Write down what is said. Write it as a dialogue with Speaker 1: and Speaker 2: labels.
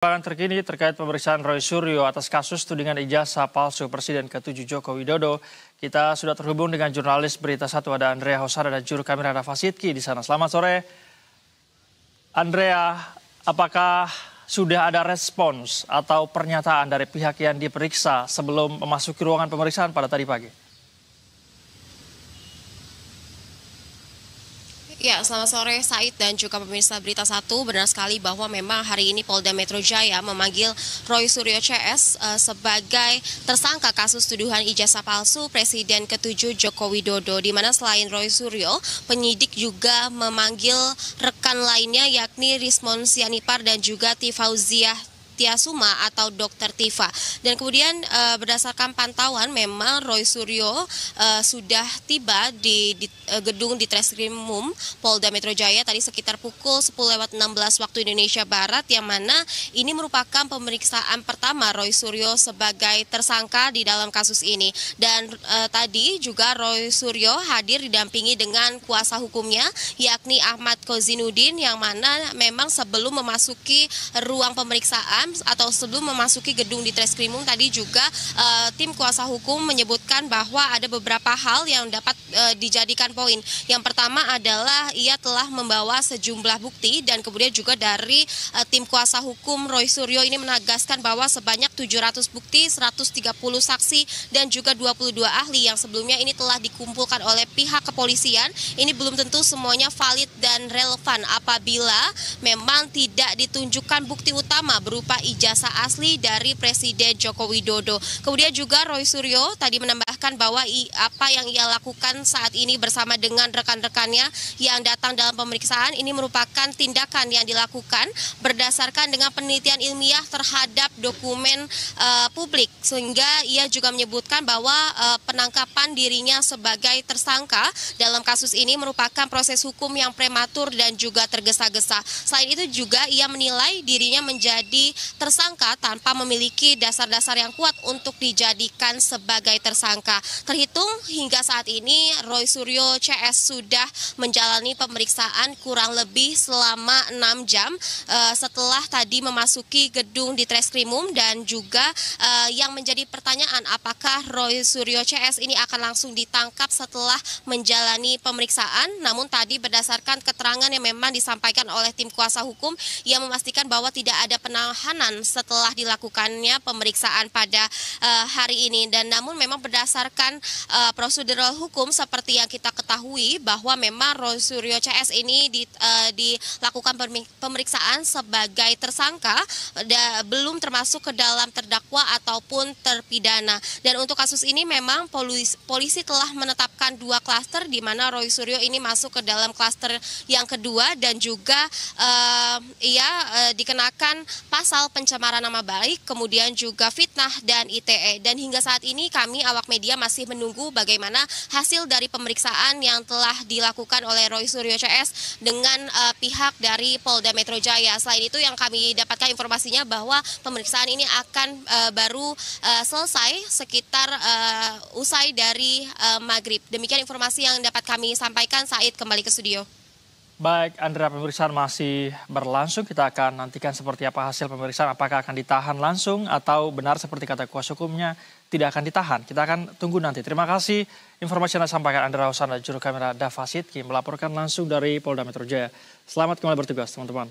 Speaker 1: Perkembangan terkini terkait pemeriksaan Roy Suryo atas kasus tudingan ijazah palsu Presiden ke-7 Joko Widodo. Kita sudah terhubung dengan jurnalis Berita Satu, ada Andrea Hosada dan juru kamera Rafa Sidki di sana. Selamat sore, Andrea. Apakah sudah ada respons atau pernyataan dari pihak yang diperiksa sebelum memasuki ruangan pemeriksaan pada tadi pagi?
Speaker 2: Ya, selamat sore Said dan juga pemirsa Berita Satu. Benar sekali bahwa memang hari ini Polda Metro Jaya memanggil Roy Suryo CS sebagai tersangka kasus tuduhan ijazah palsu Presiden ke-7 Joko Widodo. Di mana selain Roy Suryo, penyidik juga memanggil rekan lainnya yakni Rismon Sianipar dan juga Tifauziah Tiasuma atau Dr. Tifa. Dan kemudian berdasarkan pantauan memang Roy Suryo sudah tiba di gedung di Treskrimum Polda Metro Jaya tadi sekitar pukul 10:16 waktu Indonesia Barat, yang mana ini merupakan pemeriksaan pertama Roy Suryo sebagai tersangka di dalam kasus ini. Dan tadi juga Roy Suryo hadir didampingi dengan kuasa hukumnya yakni Ahmad Kozinudin, yang mana memang sebelum memasuki ruang pemeriksaan atau sebelum memasuki gedung di Treskrimum tadi juga tim kuasa hukum menyebutkan bahwa ada beberapa hal yang dapat dijadikan poin. Yang pertama adalah ia telah membawa sejumlah bukti, dan kemudian juga dari tim kuasa hukum Roy Suryo ini menegaskan bahwa sebanyak 700 bukti, 130 saksi dan juga 22 ahli yang sebelumnya ini telah dikumpulkan oleh pihak kepolisian. Ini belum tentu semuanya valid dan relevan apabila memang tidak ditunjukkan bukti utama berupa ijazah asli dari Presiden Joko Widodo. Kemudian juga Roy Suryo tadi menambahkan bahwa apa yang ia lakukan saat ini bersama dengan rekan-rekannya yang datang dalam pemeriksaan ini merupakan tindakan yang dilakukan berdasarkan dengan penelitian ilmiah terhadap dokumen publik, sehingga ia juga menyebutkan bahwa penangkapan dirinya sebagai tersangka dalam kasus ini merupakan proses hukum yang prematur dan juga tergesa-gesa. Selain itu juga ia menilai dirinya menjadi tersangka tanpa memiliki dasar-dasar yang kuat untuk dijadikan sebagai tersangka. Terhitung hingga saat ini Roy Suryo CS sudah menjalani pemeriksaan kurang lebih selama 6 jam setelah tadi memasuki gedung di Treskrimum, dan juga yang menjadi pertanyaan apakah Roy Suryo CS ini akan langsung ditangkap setelah menjalani pemeriksaan. Namun tadi berdasarkan keterangan yang memang disampaikan oleh tim kuasa hukum, ia memastikan bahwa tidak ada penahanan setelah dilakukannya pemeriksaan pada hari ini. Dan namun memang berdasarkan prosedural hukum seperti yang kita ketahui bahwa memang Roy Suryo CS ini dilakukan pemeriksaan sebagai tersangka, belum termasuk ke dalam terdakwa ataupun terpidana. Dan untuk kasus ini memang polisi telah menetapkan 2 klaster, di mana Roy Suryo ini masuk ke dalam klaster yang kedua, dan juga ia dikenakan pasal pencemaran nama baik, kemudian juga fitnah dan ITE. Dan hingga saat ini kami awak media masih menunggu bagaimana hasil dari pemeriksaan yang telah dilakukan oleh Roy Suryo CS dengan pihak dari Polda Metro Jaya. Selain itu yang kami dapatkan informasinya bahwa pemeriksaan ini akan baru selesai sekitar usai dari maghrib. Demikian informasi yang dapat kami sampaikan. Said, kembali ke studio.
Speaker 1: Baik, Andrea, pemeriksaan masih berlangsung. Kita akan nantikan seperti apa hasil pemeriksaan. Apakah akan ditahan langsung atau benar seperti kata kuasa hukumnya tidak akan ditahan. Kita akan tunggu nanti. Terima kasih informasi yang disampaikan Andrea Hosada, juru kamera Rafa Sidki melaporkan langsung dari Polda Metro Jaya. Selamat kembali bertugas, teman-teman.